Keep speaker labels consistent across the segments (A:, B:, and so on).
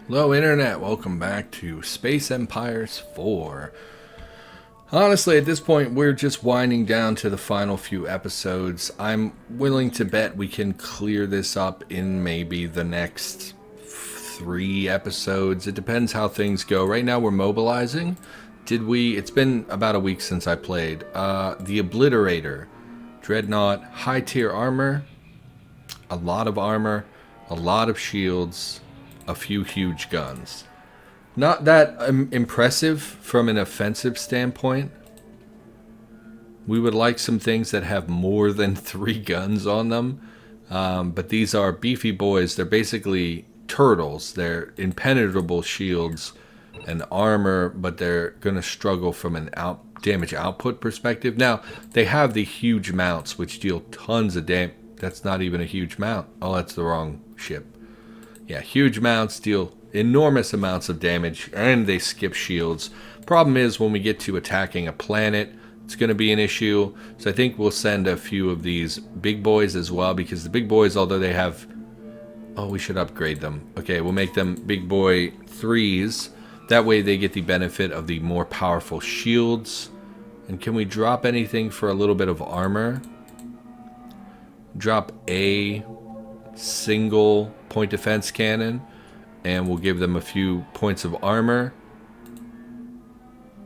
A: Hello Internet, welcome back to Space Empires 4. Honestly, at this point, we're just winding down to the final few episodes. I'm willing to bet we can clear this up in maybe the next 3 episodes. It depends how things go. Right now we're mobilizing. It's been about a week since I played. The Obliterator. Dreadnought, high tier armor, a lot of armor, a lot of shields, a few huge guns. Not that impressive from an offensive standpoint. We would like some things that have more than 3 guns on them. But these are beefy boys. They're basically turtles. They're impenetrable shields and armor, but they're going to struggle from an damage output perspective. Now, they have the huge mounts, which deal tons of damage. That's not even a huge mount. Oh, that's the wrong ship. Yeah, huge mounts deal enormous amounts of damage, and they skip shields. Problem is, when we get to attacking a planet, it's going to be an issue. So I think we'll send a few of these big boys as well, because the big boys, although they have... Oh, we should upgrade them. Okay, we'll make them big boy 3s. That way they get the benefit of the more powerful shields. And can we drop anything for a little bit of armor? Drop a single point defense cannon, and we'll give them a few points of armor.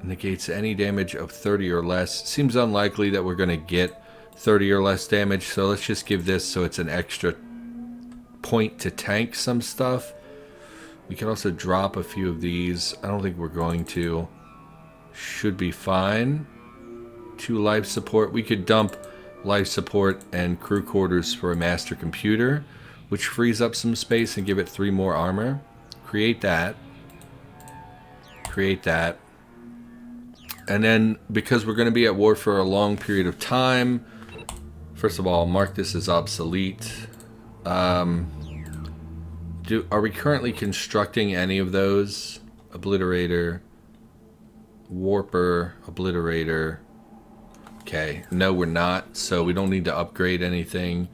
A: Negates any damage of 30 or less. Seems unlikely that we're going to get 30 or less damage, so let's just give this so it's an extra point to tank some stuff. We can also drop a few of these. I don't think we're going to. Should be fine. 2 life support. We could dump life support and crew quarters for a master computer, which frees up some space, and give it 3 more armor. Create that. Create that. And then, because we're going to be at war for a long period of time, first of all, mark this as obsolete. Are we currently constructing any of those? Obliterator, Warper, Obliterator. Okay, no we're not, so we don't need to upgrade anything.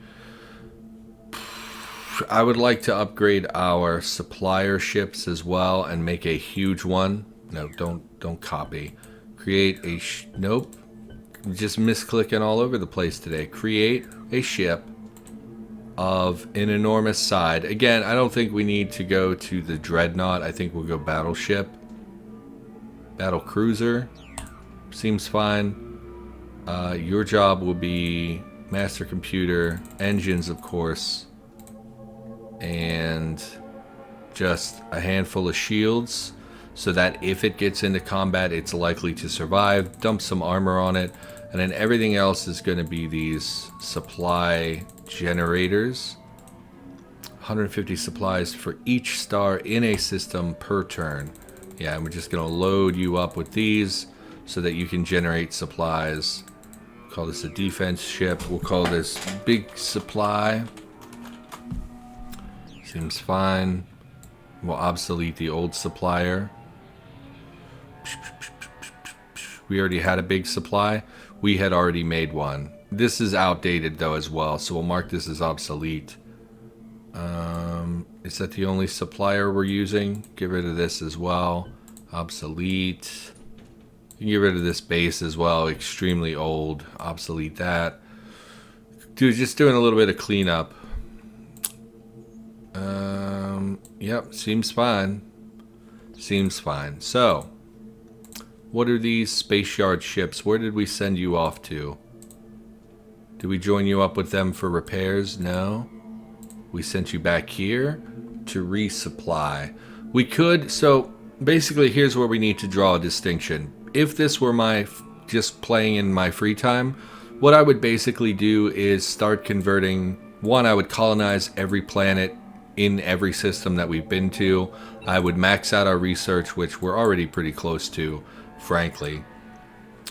A: I would like to upgrade our supplier ships as well and make a huge one. No, don't copy. Create a nope. Just misclicking all over the place today. Create a ship of an enormous side. Again, I don't think we need to go to the Dreadnought. I think we'll go battleship. Battle cruiser. Seems fine. Your job will be master computer, engines of course, and just a handful of shields, so that if it gets into combat, it's likely to survive. Dump some armor on it, and then everything else is going to be these supply generators. 150 supplies for each star in a system per turn. Yeah, and we're just going to load you up with these so that you can generate supplies. Call this a defense ship. We'll call this big supply. Seems fine. We'll obsolete the old supplier. We already had a big supply. We had already made one. This is outdated though as well, so we'll mark this as obsolete. Is that the only supplier we're using? Get rid of this as well. Obsolete. You can get rid of this base as well. Extremely old. Obsolete that. Dude, just doing a little bit of cleanup. Yep, seems fine. Seems fine. So, what are these space yard ships? Where did we send you off to? Did we join you up with them for repairs? No. We sent you back here to resupply. We could, so basically here's where we need to draw a distinction. If this were my just playing in my free time, what I would basically do is start converting. One, I would colonize every planet in every system that we've been to. I would max out our research, which we're already pretty close to, frankly.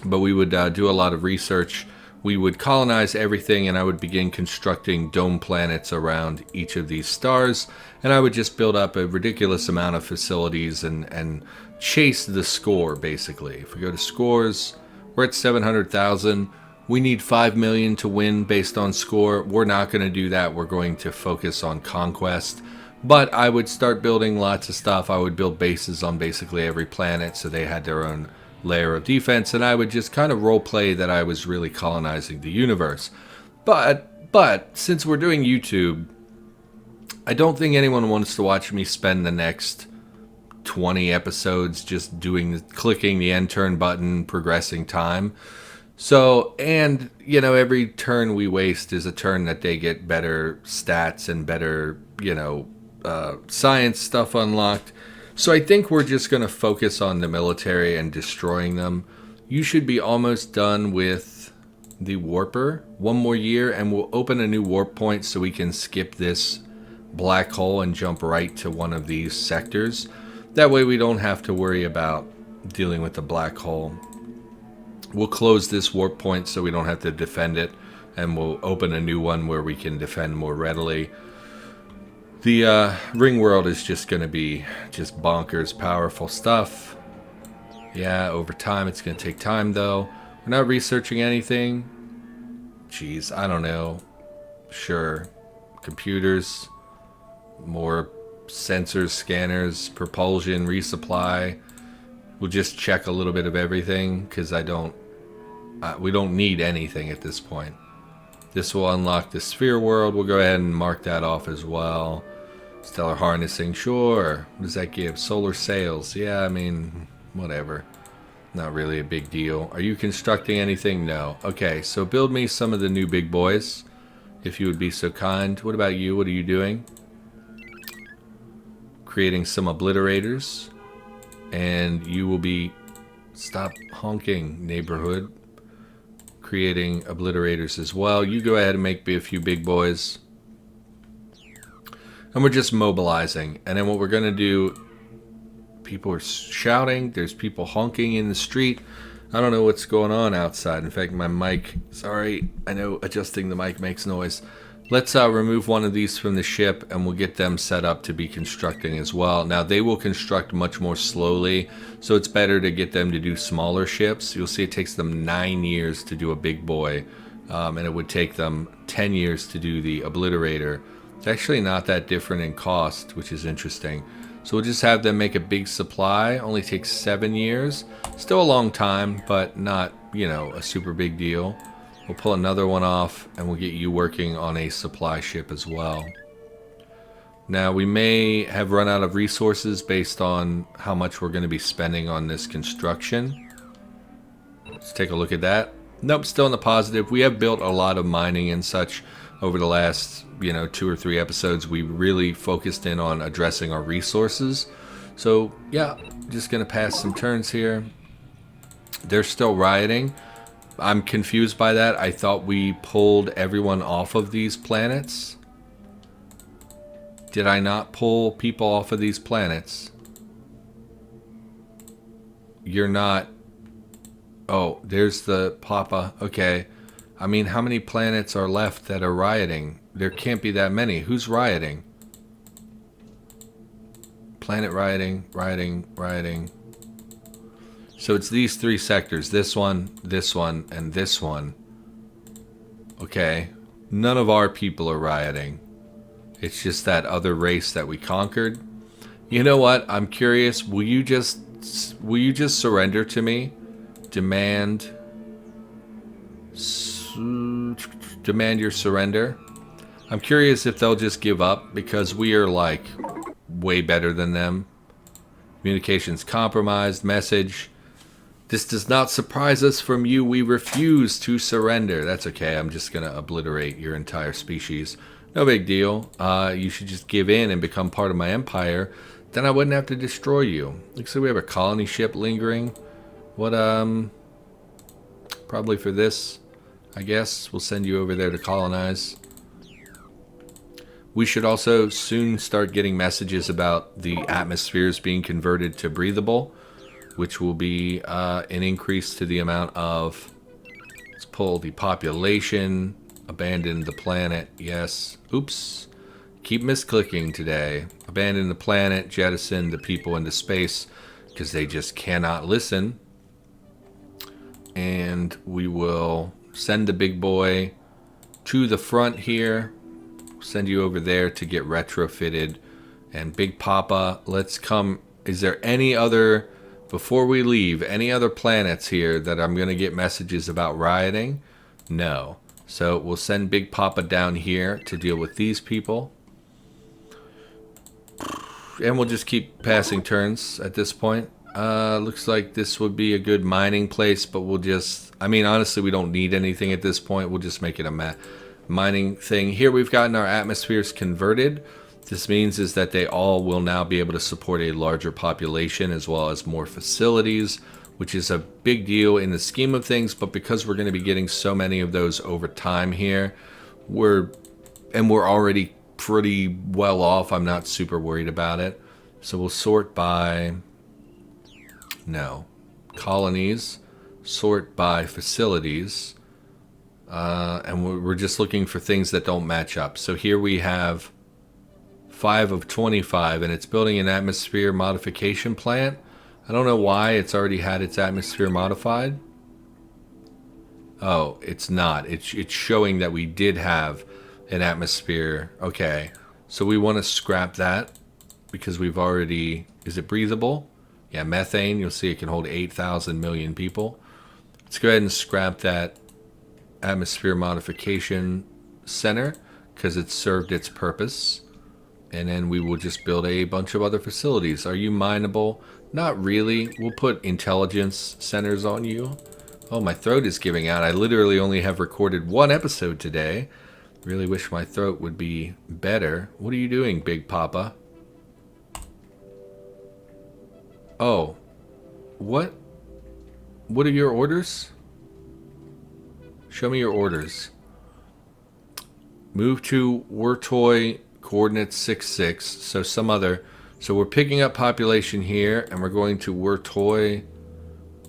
A: But we would do a lot of research. We would colonize everything, and I would begin constructing dome planets around each of these stars. And I would just build up a ridiculous amount of facilities and chase the score, basically. If we go to scores, we're at 700,000. We need 5 million to win based on score. We're not going to do that. We're going to focus on conquest. But I would start building lots of stuff. I would build bases on basically every planet so they had their own layer of defense, and I would just kind of role play that I was really colonizing the universe. But since we're doing YouTube, I don't think anyone wants to watch me spend the next 20 episodes just clicking the end turn button, progressing time. So, and, you know, every turn we waste is a turn that they get better stats and better, you know, science stuff unlocked. So I think we're just going to focus on the military and destroying them. You should be almost done with the warper. One more year and we'll open a new warp point so we can skip this black hole and jump right to one of these sectors. That way we don't have to worry about dealing with the black hole. We'll close this warp point so we don't have to defend it, and we'll open a new one where we can defend more readily. The ring world is just going to be just bonkers powerful stuff. Yeah, over time. It's going to take time, though. We're not researching anything. Jeez, I don't know. Sure. Computers. More sensors, scanners, propulsion, resupply. We'll just check a little bit of everything because we don't need anything at this point. This will unlock the sphere world. We'll go ahead and mark that off as well. Stellar harnessing, sure. What does that give? Solar sails. Yeah, I mean, whatever. Not really a big deal. Are you constructing anything? No. Okay, so build me some of the new big boys, if you would be so kind. What about you? What are you doing? Creating some obliterators. And you will be... Stop honking, neighborhood. Creating obliterators as well. You go ahead and make me a few big boys. And we're just mobilizing. And then what we're going to do... People are shouting. There's people honking in the street. I don't know what's going on outside. In fact, my mic... Sorry, I know adjusting the mic makes noise. Let's remove one of these from the ship, and we'll get them set up to be constructing as well. Now, they will construct much more slowly, so it's better to get them to do smaller ships. You'll see it takes them 9 years to do a big boy, and it would take them 10 years to do the obliterator. It's actually not that different in cost, which is interesting. So we'll just have them make a big supply. Only takes 7 years. Still a long time, but not, you know, a super big deal. We'll pull another one off, and we'll get you working on a supply ship as well. Now, we may have run out of resources based on how much we're going to be spending on this construction. Let's take a look at that. Nope, still in the positive. We have built a lot of mining and such over the last, 2 or 3 episodes. We really focused in on addressing our resources. So, yeah, just going to pass some turns here. They're still rioting. I'm confused by that. I thought we pulled everyone off of these planets. Did I not pull people off of these planets? You're not... Oh, there's the Papa. Okay. I mean, how many planets are left that are rioting? There can't be that many. Who's rioting? Planet rioting, rioting. So it's these 3 sectors. This one, and this one. Okay. None of our people are rioting. It's just that other race that we conquered. You know what? I'm curious. Will you just surrender to me? Demand your surrender. I'm curious if they'll just give up because we are like way better than them. Communications compromised. Message. This does not surprise us from you. We refuse to surrender. That's okay. I'm just going to obliterate your entire species. No big deal. You should just give in and become part of my empire. Then I wouldn't have to destroy you. Looks like we have a colony ship lingering. What, probably for this, I guess. We'll send you over there to colonize. We should also soon start getting messages about the atmospheres being converted to breathable, which will be an increase to the amount of... Let's pull the population. Abandon the planet. Yes. Oops. Keep misclicking today. Abandon the planet. Jettison the people into space because they just cannot listen. And we will send the big boy to the front here. Send you over there to get retrofitted And Big Papa, let's come. Is there any other, before we leave, any other planets here that I'm going to get messages about rioting? No. So we'll send Big Papa down here to deal with these people. And we'll just keep passing turns at this point. Looks like this would be a good mining place, but we'll just... I mean, honestly, we don't need anything at this point. We'll just make it a mining thing. Here we've gotten our atmospheres converted. This means is that they all will now be able to support a larger population as well as more facilities, which is a big deal in the scheme of things. But because we're going to be getting so many of those over time here, we're already pretty well off. I'm not super worried about it. So we'll sort by... No. Colonies. Sort by facilities. And we're just looking for things that don't match up. So here we have 5 of 25, and it's building an atmosphere modification plant. I don't know why it's already had its atmosphere modified. Oh, it's not. It's showing that we did have an atmosphere. Okay, so we want to scrap that because we've already... Is it breathable? Yeah, methane. You'll see it can hold 8,000 million people. Let's go ahead and scrap that atmosphere modification center because it's served its purpose. And then we will just build a bunch of other facilities. Are you mineable? Not really. We'll put intelligence centers on you. Oh, my throat is giving out. I literally only have recorded 1 episode today. Really wish my throat would be better. What are you doing, Big Papa? Oh. What? What are your orders? Show me your orders. Move to Wertoy, coordinates 66. So some other... So we're picking up population here, and we're going to Wertoy.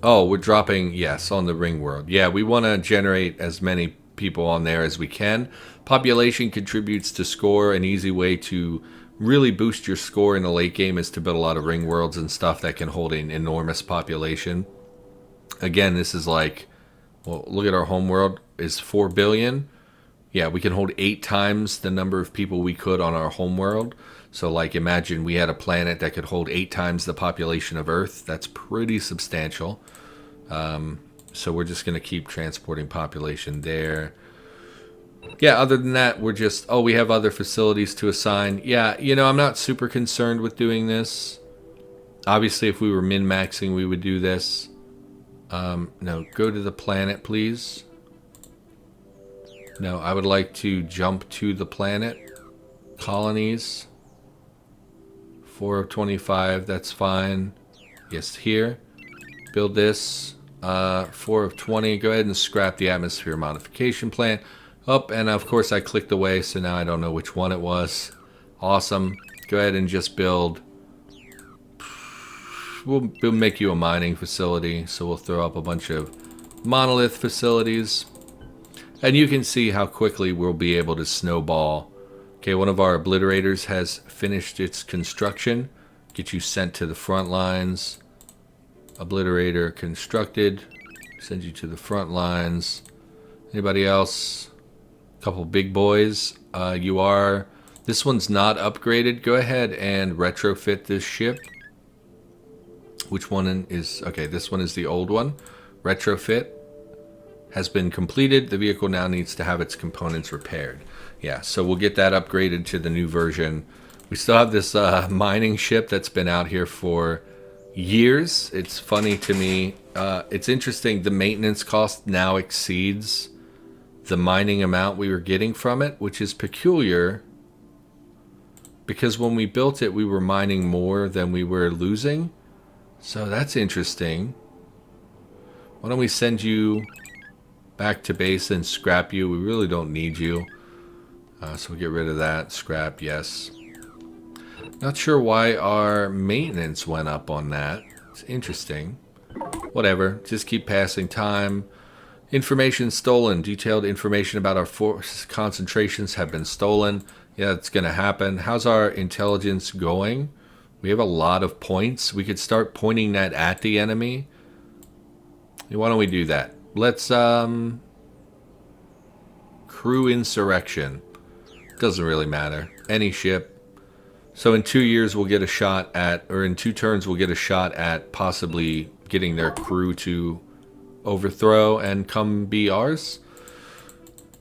A: Oh, we're dropping, yes, on the ring world. Yeah, we want to generate as many people on there as we can. Population contributes to score. An easy way to really boost your score in the late game is to build a lot of ring worlds and stuff that can hold an enormous population. Again, this is like, well, look at our home world is 4 billion. Yeah, we can hold 8 times the number of people we could on our home world. So like imagine we had a planet that could hold 8 times the population of Earth. That's pretty substantial. So we're just going to keep transporting population there. Yeah, other than that, we're just... Oh, we have other facilities to assign. Yeah, you know, I'm not super concerned with doing this. Obviously, if we were min-maxing, we would do this. No, go to the planet, please. No, I would like to jump to the planet. Colonies. 4 of 25, that's fine. Yes, here. Build this. 4 of 20. Go ahead and scrap the atmosphere modification plant. Up, and of course I clicked away, so now I don't know which one it was. Awesome. Go ahead and just build. We'll make you a mining facility, so we'll throw up a bunch of monolith facilities. And you can see how quickly we'll be able to snowball. Okay, one of our obliterators has finished its construction. Get you sent to the front lines. Obliterator constructed. Send you to the front lines. Anybody else? Couple big boys. You are... This one's not upgraded. Go ahead and retrofit this ship. Which one is... Okay, this one is the old one. Retrofit has been completed. The vehicle now needs to have its components repaired. Yeah, so we'll get that upgraded to the new version. We still have this mining ship that's been out here for years. It's funny to me. It's interesting. The maintenance cost now exceeds the mining amount we were getting from it, which is peculiar because when we built it, we were mining more than we were losing. So that's interesting. Why don't we send you back to base and scrap you? We really don't need you. So we'll get rid of that. Scrap, yes. Not sure why our maintenance went up on that. It's interesting. Whatever. Just keep passing time. Information stolen. Detailed information about our force concentrations have been stolen. Yeah, it's going to happen. How's our intelligence going? We have a lot of points. We could start pointing that at the enemy. Why don't we do that? Let's, crew insurrection. Doesn't really matter. Any ship. So in 2 years we'll get a shot at, or in 2 turns we'll get a shot at possibly getting their crew to overthrow and come be ours.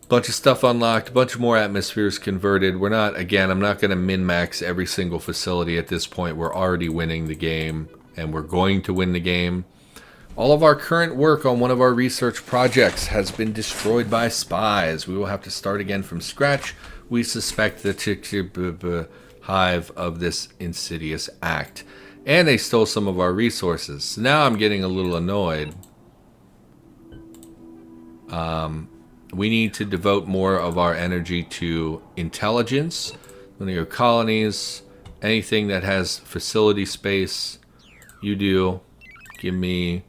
A: Bunch of stuff unlocked, a bunch of more atmospheres converted. We're not, again, I'm not going to min-max every single facility at this point. We're already winning the game, and we're going to win the game. All of our current work on one of our research projects has been destroyed by spies. We will have to start again from scratch. We suspect the hive of this insidious act. And they stole some of our resources. So now I'm getting a little annoyed. We need to devote more of our energy to intelligence. When you colonize, anything that has facility space, you do. Give me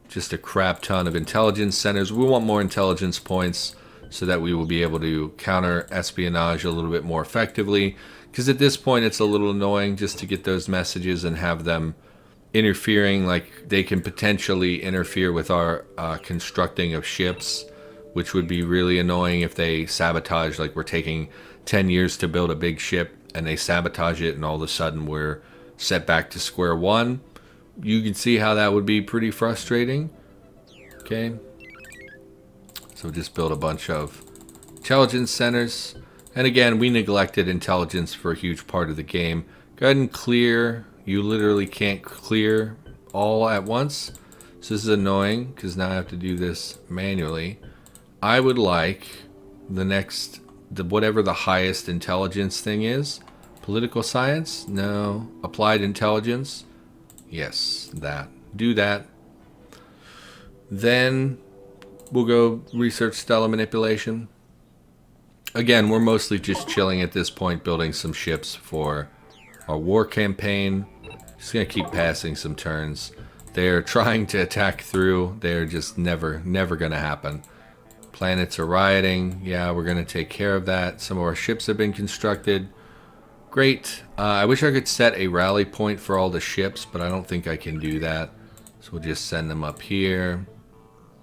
A: just a crap ton of intelligence centers. We want more intelligence points so that we will be able to counter espionage a little bit more effectively. Because at this point it's a little annoying just to get those messages and have them interfering. Like they can potentially interfere with our constructing of ships, which would be really annoying if they sabotage. Like we're taking 10 years to build a big ship and they sabotage it and all of a sudden we're set back to square one. You can see how that would be pretty frustrating. Okay. So just build a bunch of intelligence centers. And again, we neglected intelligence for a huge part of the game. Go ahead and clear. You literally can't clear all at once. So this is annoying because now I have to do this manually. I would like the next, whatever the highest intelligence thing is. Political science? No. Applied intelligence? Yes, that. Do that. Then we'll go research stellar manipulation. Again, we're mostly just chilling at this point, building some ships for our war campaign. Just gonna keep passing some turns. They're trying to attack through. They're just never gonna happen. Planets are rioting. Yeah, we're gonna take care of that. Some of our ships have been constructed. Great. I wish I could set a rally point for all the ships, but I don't think I can do that. So we'll just send them up here.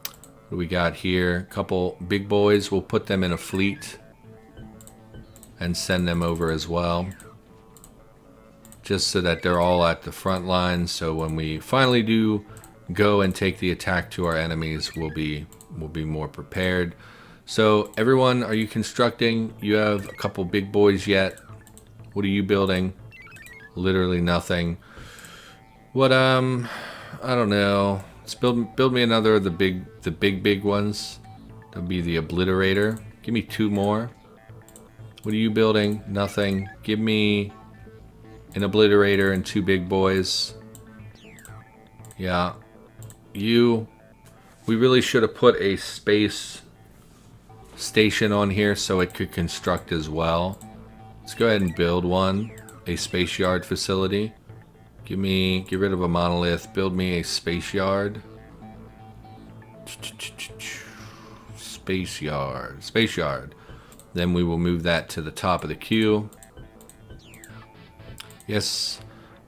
A: What do we got here? A couple big boys. We'll put them in a fleet and send them over as well. Just so that they're all at the front line. So when we finally do go and take the attack to our enemies, we'll be more prepared. So everyone, are you constructing? You have a couple big boys yet? What are you building? Literally nothing. What I don't know. Let's build me another of the big ones. That'll be the obliterator. Give me 2 more. What are you building? Nothing. Give me an obliterator and 2 big boys. Yeah. We really should have put a space station on here so it could construct as well. Let's go ahead and build one. A space yard facility. Get rid of a monolith. Build me a space yard. Space yard. Then we will move that to the top of the queue. Yes.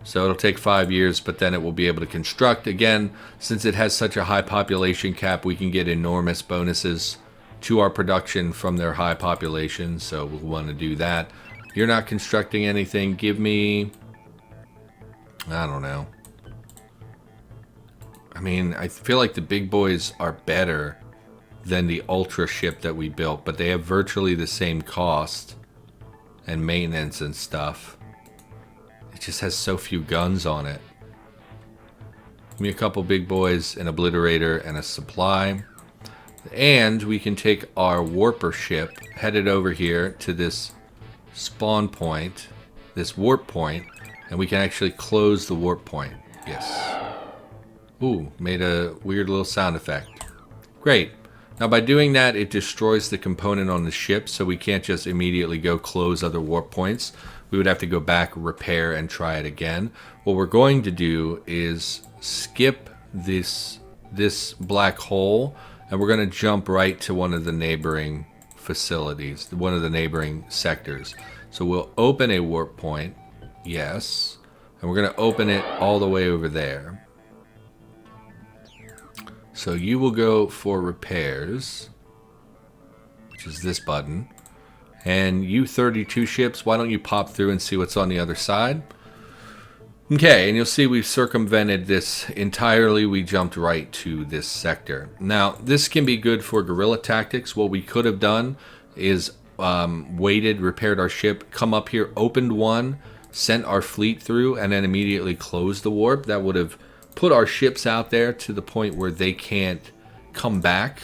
A: So it'll take 5 years, but then it will be able to construct. Again, since it has such a high population cap, we can get enormous bonuses to our production from their high population. So we'll want to do that. You're not constructing anything. Give me, I don't know. I mean, I feel like the big boys are better than the ultra ship that we built, but they have virtually the same cost and maintenance and stuff. It just has so few guns on it. Give me a couple big boys, an obliterator, and a supply. And we can take our warper ship, head it over here to this spawn point, this warp point, and we can actually close the warp point. Yes. Ooh, made a weird little sound effect. Great. Now by doing that, it destroys the component on the ship, so we can't just immediately go close other warp points. We would have to go back, repair, and try it again. What we're going to do is skip this black hole, and we're going to jump right to one of the neighboring facilities, one of the neighboring sectors. So we'll open a warp point, yes, and we're going to open it all the way over there. So you will go for repairs, which is this button, And you 32 ships, why don't you pop through and see what's on the other side? Okay, and you'll see we've circumvented this entirely. We jumped right to this sector. Now, this can be good for guerrilla tactics. What we could have done is waited, repaired our ship, come up here, opened one, sent our fleet through, and then immediately closed the warp. That would have put our ships out there to the point where they can't come back,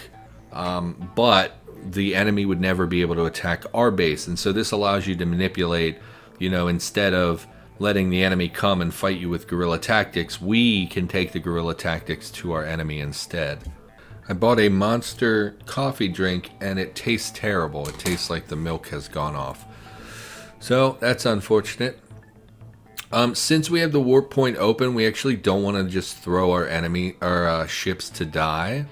A: but the enemy would never be able to attack our base. And so this allows you to manipulate, instead of letting the enemy come and fight you with guerrilla tactics, we can take the guerrilla tactics to our enemy instead. I bought a monster coffee drink and it tastes terrible. It tastes like the milk has gone off. So that's unfortunate. Since we have the warp point open, we actually don't want to just throw our ships to die.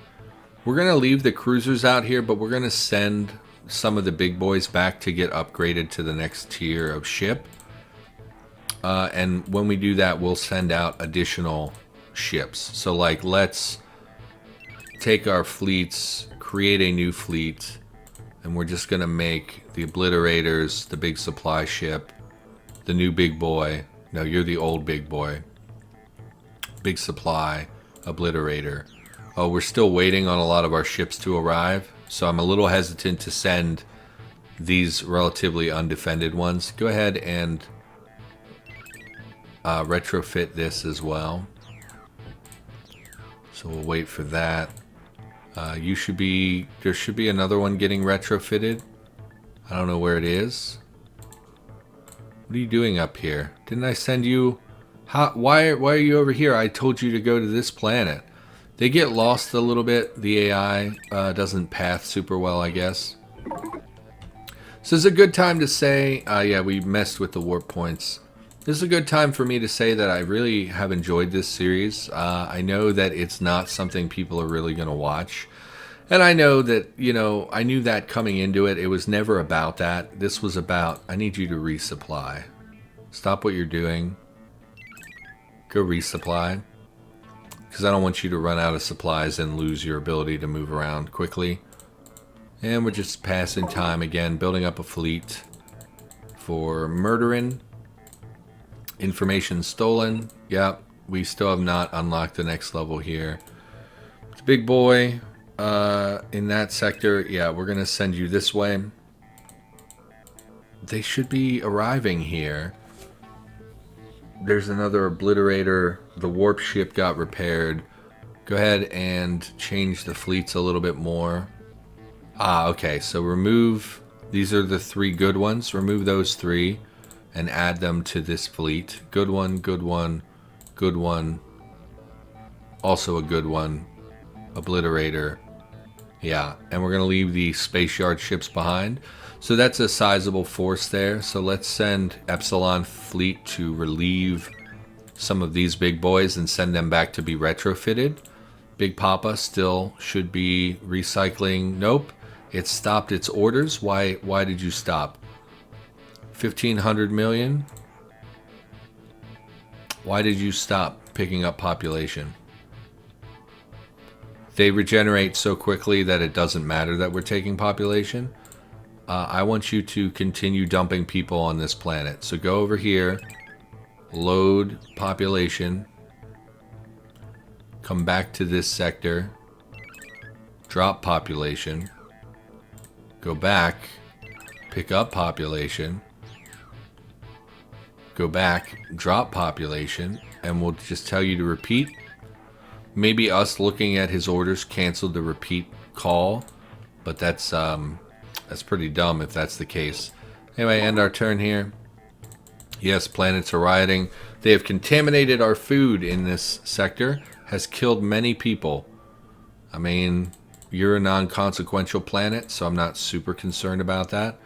A: We're going to leave the cruisers out here, but we're going to send some of the big boys back to get upgraded to the next tier of ship. And when we do that, we'll send out additional ships. So let's take our fleets, create a new fleet, and we're just going to make the obliterators, the big supply ship, the new big boy. No, you're the old big boy. Big supply, obliterator. Oh, we're still waiting on a lot of our ships to arrive, so I'm a little hesitant to send these relatively undefended ones. Go ahead and retrofit this as well. So we'll wait for that. There should be another one getting retrofitted. I don't know where it is. What are you doing up here? Didn't I send you? Why are you over here? I told you to go to this planet. They get lost a little bit. The AI doesn't path super well, I guess. So it's a good time to say, yeah, we messed with the warp points. This is a good time for me to say that I really have enjoyed this series. I know that it's not something people are really going to watch. And I know that, I knew that coming into it. It was never about that. This was about, I need you to resupply. Stop what you're doing. Go resupply. Because I don't want you to run out of supplies and lose your ability to move around quickly. And we're just passing time again, building up a fleet for murdering. Information stolen. Yep, we still have not unlocked the next level here. It's big boy in that sector. Yeah, we're going to send you this way. They should be arriving here. There's another obliterator. The warp ship got repaired. Go ahead and change the fleets a little bit more. Okay, so remove, these are the 3 good ones. Remove those 3 and add them to this fleet. Good one, good one, good one. Also a good one. Obliterator. Yeah, and we're going to leave the space yard ships behind. So that's a sizable force there. So let's send Epsilon fleet to relieve some of these big boys and send them back to be retrofitted. Big Papa still should be recycling. Nope, it stopped its orders. Why did you stop? 1,500 million? Why did you stop picking up population? They regenerate so quickly that it doesn't matter that we're taking population. I want you to continue dumping people on this planet. So go over here, load population, come back to this sector, drop population, go back, pick up population, go back, drop population, and we'll just tell you to repeat. Maybe us looking at his orders canceled the repeat call, but that's pretty dumb if that's the case. Anyway, end our turn here. Yes, planets are rioting. They have contaminated our food in this sector, has killed many people. I mean, you're a non-consequential planet, so I'm not super concerned about that.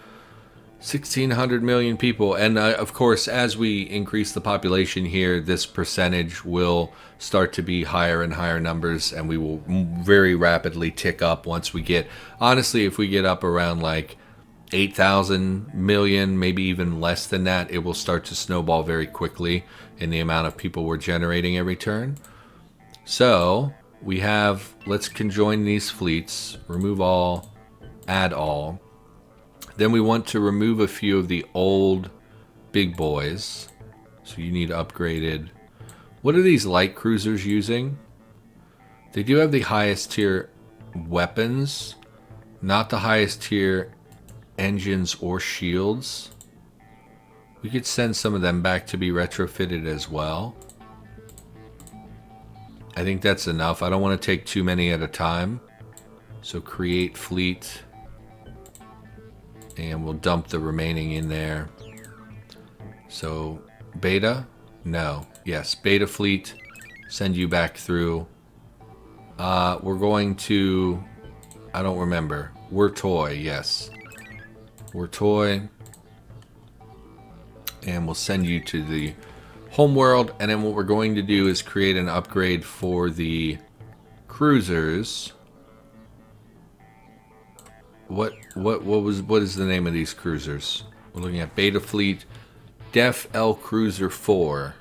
A: 1,600 million people, and of course, as we increase the population here, this percentage will start to be higher and higher numbers, and we will very rapidly tick up once we get, honestly, if we get up around like 8,000 million, maybe even less than that, it will start to snowball very quickly in the amount of people we're generating every turn. So we have, let's conjoin these fleets, remove all, add all. Then we want to remove a few of the old big boys. So you need upgraded. What are these light cruisers using? They do have the highest tier weapons, not the highest tier engines or shields. We could send some of them back to be retrofitted as well. I think that's enough. I don't want to take too many at a time. So create fleet. And we'll dump the remaining in there. So beta? No. Yes, beta fleet. Send you back through. We're going to... I don't remember. We're toy, yes. We're toy. And we'll send you to the home world. And then what we're going to do is create an upgrade for the cruisers. What is the name of these cruisers? We're looking at Beta Fleet, Def L Cruiser 4.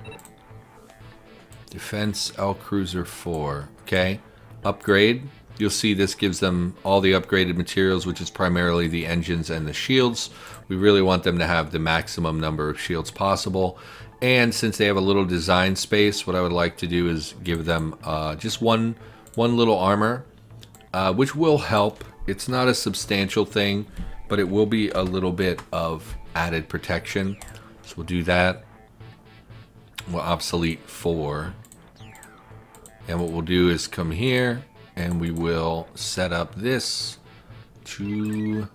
A: Defense L Cruiser 4. Okay. Upgrade. You'll see this gives them all the upgraded materials, which is primarily the engines and the shields. We really want them to have the maximum number of shields possible. And since they have a little design space, what I would like to do is give them just one little armor, which will help. It's not a substantial thing, but it will be a little bit of added protection. So we'll do that. We'll obsolete 4. And what we'll do is come here and we will set up this to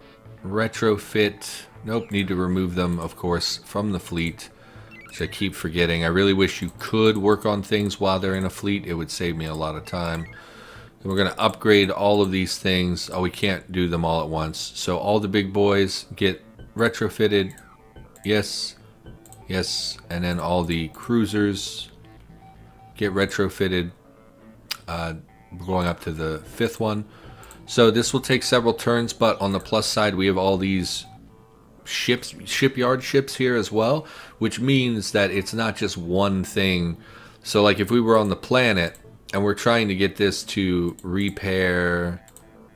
A: retrofit. Nope, need to remove them, of course, from the fleet, which I keep forgetting. I really wish you could work on things while they're in a fleet. It would save me a lot of time. And we're going to upgrade all of these things. Oh, we can't do them all at once. So all the big boys get retrofitted. Yes. Yes. And then all the cruisers get retrofitted. We're going up to the 5th one. So this will take several turns, but on the plus side, we have all these shipyard ships here as well, which means that it's not just one thing. So like if we were on the planet, and we're trying to get this to repair,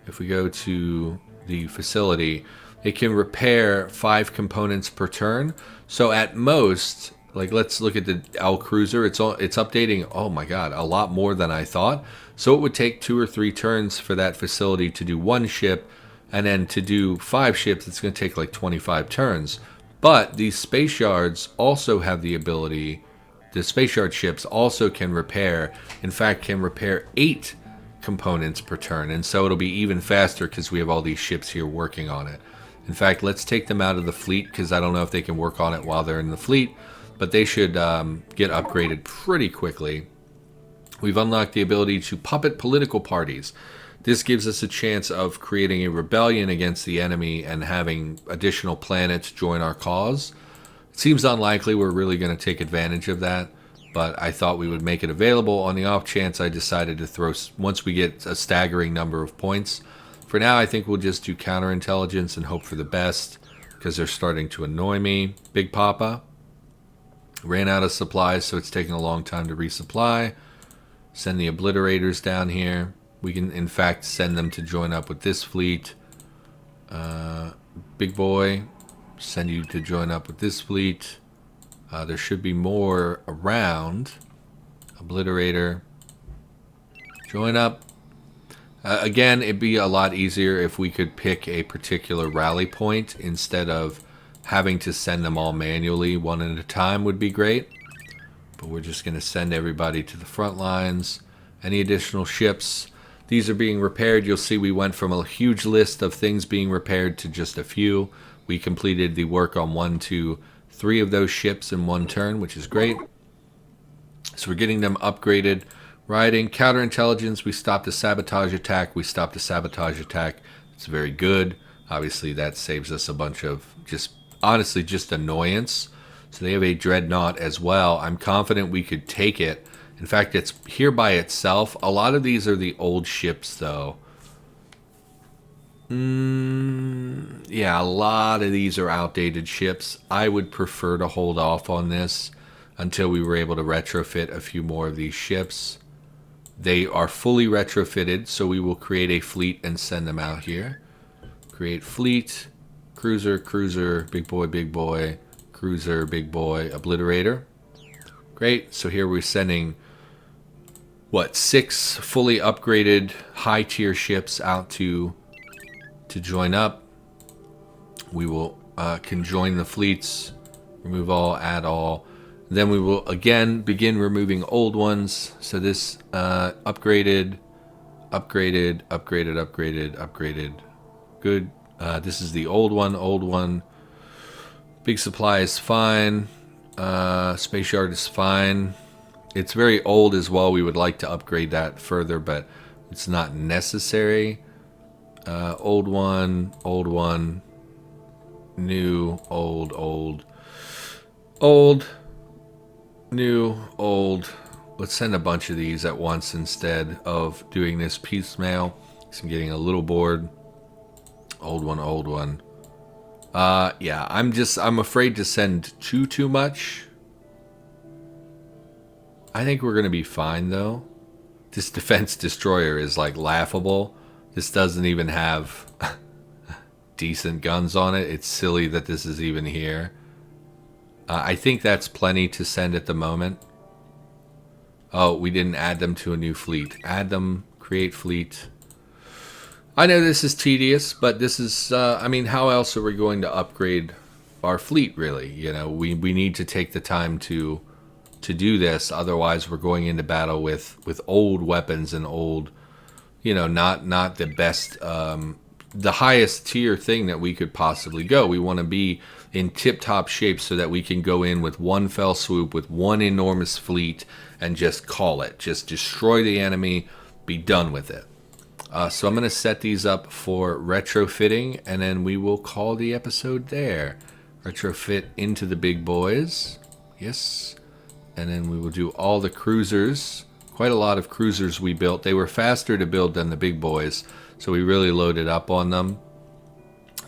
A: if we go to the facility, it can repair 5 components per turn. So at most, like let's look at the L Cruiser, it's updating, oh my god, a lot more than I thought. So it would take 2 or 3 turns for that facility to do 1 ship, and then to do 5 ships, it's going to take like 25 turns. But these space yards also have the ability. The space yard ships also can repair, in fact, can repair 8 components per turn. And so it'll be even faster because we have all these ships here working on it. In fact, let's take them out of the fleet because I don't know if they can work on it while they're in the fleet. But they should get upgraded pretty quickly. We've unlocked the ability to puppet political parties. This gives us a chance of creating a rebellion against the enemy and having additional planets join our cause. Seems unlikely we're really going to take advantage of that, but I thought we would make it available. On the off chance, I decided to throw, once we get a staggering number of points. For now, I think we'll just do counterintelligence and hope for the best, because they're starting to annoy me. Big Papa ran out of supplies, so it's taking a long time to resupply. Send the obliterators down here. We can, in fact, send them to join up with this fleet. Big Boy, send you to join up with this fleet. There should be more around. Obliterator, join up. Again, it'd be a lot easier if we could pick a particular rally point instead of having to send them all manually. One at a time would be great. But we're just going to send everybody to the front lines. Any additional ships? These are being repaired. You'll see we went from a huge list of things being repaired to just a few. We completed the work on 1, 2, 3 of those ships in 1 turn, which is great. So we're getting them upgraded. Riding, counterintelligence, we stopped a sabotage attack. We stopped a sabotage attack. It's very good. Obviously, that saves us a bunch of honestly, just annoyance. So they have a dreadnought as well. I'm confident we could take it. In fact, it's here by itself. A lot of these are the old ships, though. Yeah, a lot of these are outdated ships. I would prefer to hold off on this until we were able to retrofit a few more of these ships. They are fully retrofitted, so we will create a fleet and send them out here. Create fleet. Cruiser, cruiser, big boy, cruiser, big boy, obliterator. Great. So here we're sending, what, 6 fully upgraded high tier ships out to join up. We will conjoin the fleets, remove all, add all. Then we will again begin removing old ones. So this upgraded. Good. This is the old one. Big supply is fine. Space yard is fine. It's very old as well. We would like to upgrade that further, but it's not necessary. Old one, new, old, new, old. Let's send a bunch of these at once instead of doing this piecemeal. So I'm getting a little bored. Old one. Yeah, I'm afraid to send too much. I think we're gonna be fine though. This defense destroyer is like laughable. This doesn't even have decent guns on it. It's silly that this is even here. I think that's plenty to send at the moment. Oh, we didn't add them to a new fleet. Add them, create fleet. I know this is tedious, but this is, I mean, how else are we going to upgrade our fleet, really? You know, we need to take the time to do this. Otherwise, we're going into battle with old weapons and old, you know, not the best, the highest tier thing that we could possibly go. We want to be in tip-top shape so that we can go in with one fell swoop, with one enormous fleet, and just call it. Just destroy the enemy, be done with it. So I'm going to set these up for retrofitting, and then we will call the episode there. Retrofit into the big boys. Yes. And then we will do all the cruisers. Quite a lot of cruisers we built. They were faster to build than the big boys, so we really loaded up on them.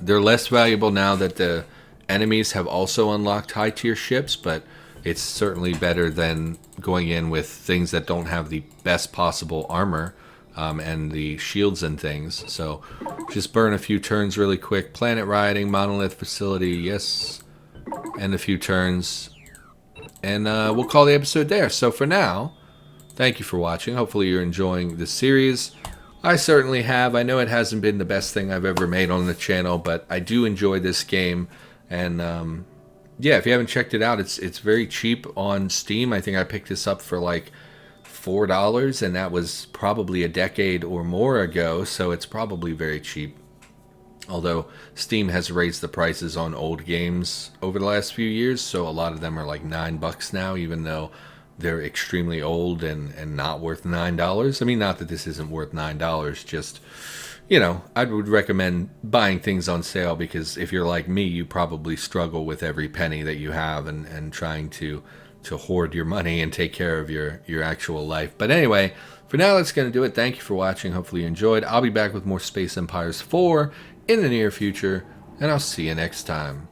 A: They're less valuable now that the enemies have also unlocked high tier ships, but it's certainly better than going in with things that don't have the best possible armor and the shields and things. So just burn a few turns really quick. Planet rioting, monolith facility, yes. And a few turns. And we'll call the episode there. So for now, thank you for watching. Hopefully you're enjoying this series. I certainly have. I know it hasn't been the best thing I've ever made on the channel, but I do enjoy this game. And yeah, if you haven't checked it out, it's very cheap on Steam. I think I picked this up for like $4, and that was probably a decade or more ago, so it's probably very cheap. Although Steam has raised the prices on old games over the last few years, so a lot of them are like $9 now, even though they're extremely old and not worth $9. I mean, not that this isn't worth $9, just, you know, I would recommend buying things on sale, because if you're like me, you probably struggle with every penny that you have and trying to hoard your money and take care of your actual life. But anyway, for now, that's going to do it. Thank you for watching. Hopefully you enjoyed. I'll be back with more Space Empires 4 in the near future, and I'll see you next time.